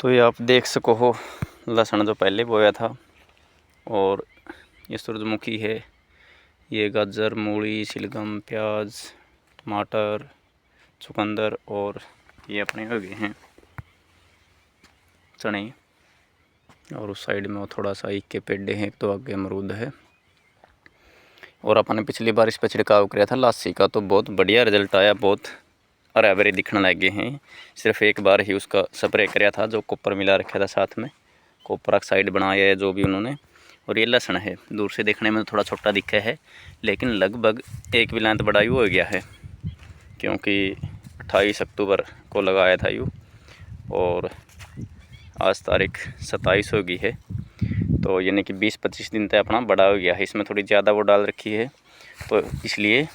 तो ये आप देख सको हो लहसुन जो पहले बोया था, और ये सूरजमुखी है, ये गाजर, मूली, शलगम, प्याज, टमाटर, चुकंदर, और ये अपने हो गए हैं चने। और उस साइड में वो थोड़ा सा ईख के पेड़े हैं, तो आगे अमरूद है। और अपन ने पिछली बार इस पर छिड़काव किया था लासी का, तो बहुत बढ़िया रिजल्ट आया, बहुत हरे भरे दिखने लगे हैं। सिर्फ एक बार ही उसका स्प्रे किया था, जो कॉपर मिला रखा था साथ में, कॉपर ऑक्साइड बनाया है जो भी उन्होंने। और ये लहसुन है, दूर से देखने में थोड़ा छोटा दिखा है, लेकिन लगभग 1 बिलांत बड़ा यू हो गया है, क्योंकि 28 अक्टूबर को लगाया था यू, और आज तारीख 27 हो गई है। तो यानी कि 20-25 दिन तक अपना बड़ा हो गया है। इसमें थोड़ी ज़्यादा वो डाल रखी है, तो इसलिए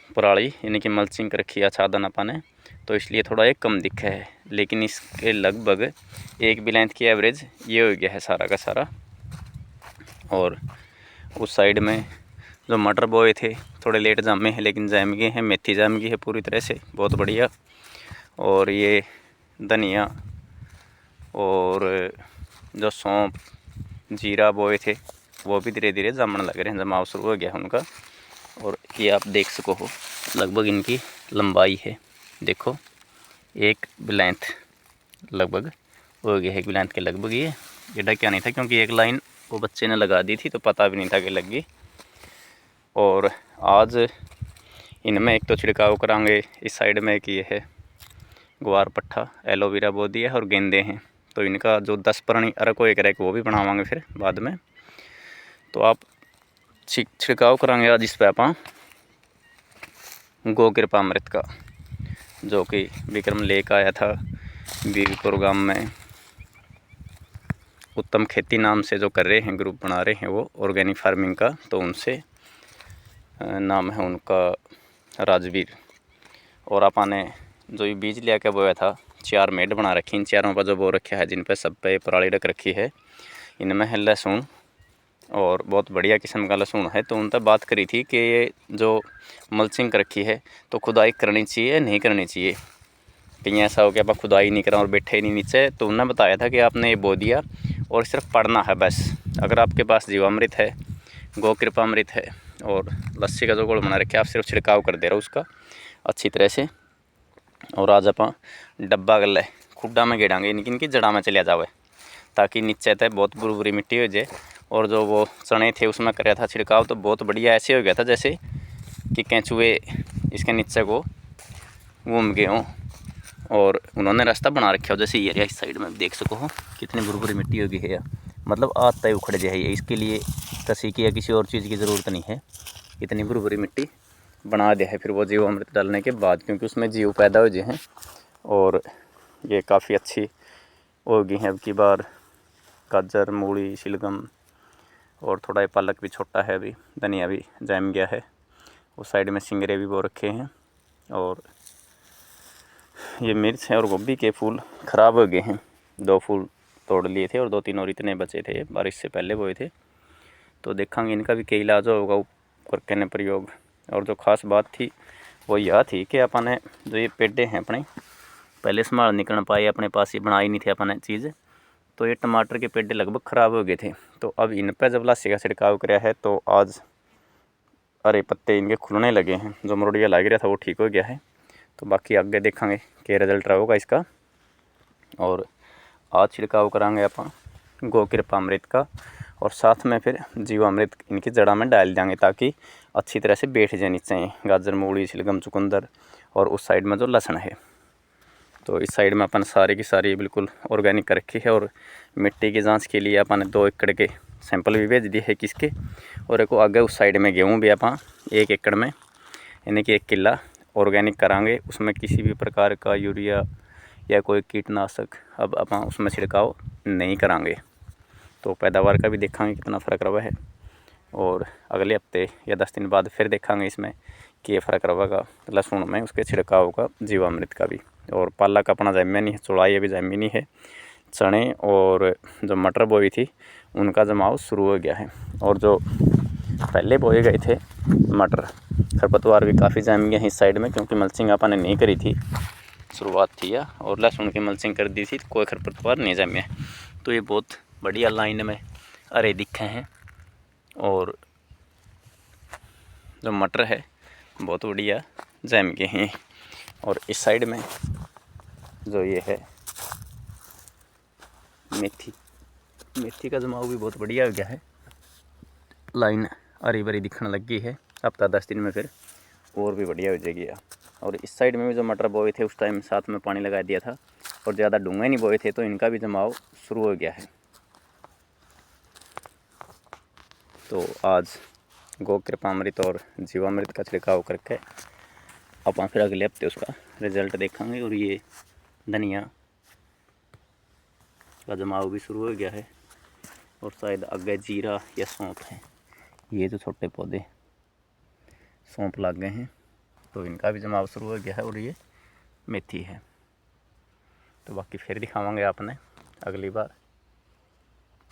पराली यानी कि मल्चिंग कर रखी है आच्छादन अपन ने, तो इसलिए थोड़ा ये कम दिखा है। लेकिन इसके लगभग 1 बिलांत की एवरेज ये हो गया है सारा का सारा। और उस साइड में जो मटर बोए थे थोड़े लेट जामे हैं, लेकिन जाम गए हैं। मेथी जाम गई है पूरी तरह से, बहुत बढ़िया। और ये धनिया और जो सौंफ, जीरा बोए थे वो भी धीरे धीरे जामने लग रहे हैं, जमाव शुरू हो गया है उनका। और ये आप देख सको हो लगभग इनकी लंबाई है, देखो 1 बिलांत लगभग हो गया है, 1 बिलांत के लगभग। ये ढका नहीं था, क्योंकि एक लाइन वो बच्चे ने लगा दी थी, तो पता भी नहीं था कि लग गई। और आज इनमें एक तो छिड़काव कराएंगे, इस साइड में एक ये है ग्वार पट्ठा, एलोवेरा बो दिया है, और गेंदे हैं। तो इनका जो 10 परणी अरक एक रैक वो भी बनावांगे फिर बाद में। तो आप छिड़काव कराएंगे आज इस पे आप गो कृपा अमृत का, जो कि विक्रम लेक आया था बीवीपुर गांव में। उत्तम खेती नाम से जो कर रहे हैं, ग्रुप बना रहे हैं वो ऑर्गेनिक फार्मिंग का, तो उनसे नाम है उनका राजवीर। और आपने जो ये बीज लिया के बोया था, 4 मेड बना रखी, इन चारों पर जो बो रखा है, जिन पे सब पे पराली रख रखी है। इनमें है लहसुन, और बहुत बढ़िया किस्म का लहसुन है। तो उन तक बात करी थी कि ये जो मल्चिंग कर रखी है, तो खुदाई करनी चाहिए नहीं करनी चाहिए। कहीं ऐसा हो कि आप खुदाई नहीं करा और बैठे ही नहीं नीचे, तो उन्होंने बताया था कि आपने ये बो दिया और सिर्फ पढ़ना है बस। अगर आपके पास जीवामृत है, गो कृपा अमृत है, और लस्सी का जो घोल बना रखे, आप सिर्फ छिड़काव कर दे रहे हो उसका अच्छी तरह से। और आज आप डब्बा गल खुड्डा में गेड़ांगे, इनकी जड़ा में चलिया जावे, ताकि नीचे तक बहुत बुरी बुरी मिट्टी हो जाए। और जो वो चने थे उसमें कराया था छिड़काव, तो बहुत बढ़िया ऐसे हो गया था जैसे कि केंचुए इसके नीचे को घूम गए हों, और उन्होंने रास्ता बना रखा हो। जैसे ये इस साइड में देख सको हो कितनी बुरी बुरी मिट्टी हो गई है, मतलब आता ही उखड़ जाए। इसके लिए कसी की या किसी और चीज़ की ज़रूरत नहीं है, इतनी बुरी बुरी मिट्टी बना दिया है फिर वो जीवामृत डालने के बाद, क्योंकि उसमें जीव पैदा हो जाए हैं। और ये काफ़ी अच्छी हो गई हैं अब की बार। गाजर, मूली, शलगम, और थोड़ा ये पालक भी छोटा है, अभी धनिया भी जम गया है। उस साइड में सिंगरे भी बो रखे हैं, और ये मिर्च है और गोभी के फूल ख़राब हो गए हैं। 2 फूल तोड़ लिए थे और 2-3 और इतने बचे थे, बारिश से पहले बोए थे। तो देखेंगे इनका भी कई इलाज होगा करके ने प्रयोग। और जो ख़ास बात थी वो यह थी कि अपने जो ये पेड़े हैं अपने पहले संभाल नहीं कर पाए, अपने पास ही बनाई नहीं थे अपने चीज़, तो ये टमाटर के पेड़े लगभग ख़राब हो गए थे। तो अब इन पर जब लासी का छिड़काव कराया है, तो आज हरे पत्ते इनके खुलने लगे हैं, जो मरोड़िया लग रहा था वो ठीक हो गया है। तो बाकी आगे देखेंगे क्या रिजल्ट रहेगा इसका। और आज छिड़काव कराएंगे अपन गो कृपा अमृत का, और साथ में फिर जीवामृत इनकी जड़ा में डाल देंगे, ताकि अच्छी तरह से बैठ जाए नीचे गाजर, मूली, शलगम, चुकंदर। और उस साइड में जो लहसुन है, तो इस साइड में अपन सारी की सारी बिल्कुल ऑर्गेनिक कर रखी है। और मिट्टी की जांच के लिए अपन 2 एकड़ के सैंपल भी भेज दिए है किसके। और एक आगे उस साइड में गेहूँ भी अपन 1 एकड़ में यानी कि 1 किला ऑर्गेनिक कराएंगे। उसमें किसी भी प्रकार का यूरिया या कोई कीटनाशक अब अपन उसमें छिड़काव नहीं कराएंगे। तो पैदावार का भी देखेंगे कितना फ़र्क रहा है। और अगले हफ्ते या 10 दिन बाद फिर देखेंगे इसमें कि ये फ़र्क रहेगा लहसुन में, उसके छिड़काव का, जीवामृत का भी। और पालक अपना जमीन नहीं है, चौड़ाई अभी जमीन ही है। चने और जो मटर बोई थी उनका जमाव शुरू हो गया है। और जो पहले बोए गए थे मटर, खरपतवार भी काफ़ी जम गए हैं इस साइड में, क्योंकि मल्चिंग अपन ने नहीं करी थी। शुरुआत थी या, और लहसुन की मल्चिंग कर दी थी, कोई खरपतवार नहीं जमे। तो ये बहुत बढ़िया लाइन में अरे दिखे हैं। और जो मटर है बहुत बढ़िया जम के हैं। और इस साइड में जो ये है मेथी का जमाव भी बहुत बढ़िया हो गया है। लाइन हरी भरी दिखने लग गई है। हफ्ता 10 दिन में फिर और भी बढ़िया हो जाएगी। और इस साइड में भी जो मटर बोए थे उस टाइम साथ में पानी लगा दिया था और ज़्यादा डूंगे नहीं बोए थे, तो इनका भी जमाव शुरू हो गया है। तो आज गौ कृपामृत और जीवामृत का छिड़काव करके अपन फिर अगले हफ्ते उसका रिजल्ट देखेंगे। और ये धनिया का जमाव भी शुरू हो गया है। और शायद आगे जीरा या सौंफ है, ये जो छोटे पौधे सौंफ लग गए हैं, तो इनका भी जमाव शुरू हो गया है। और ये मेथी है। तो बाकी फिर दिखावांगे आपने अगली बार।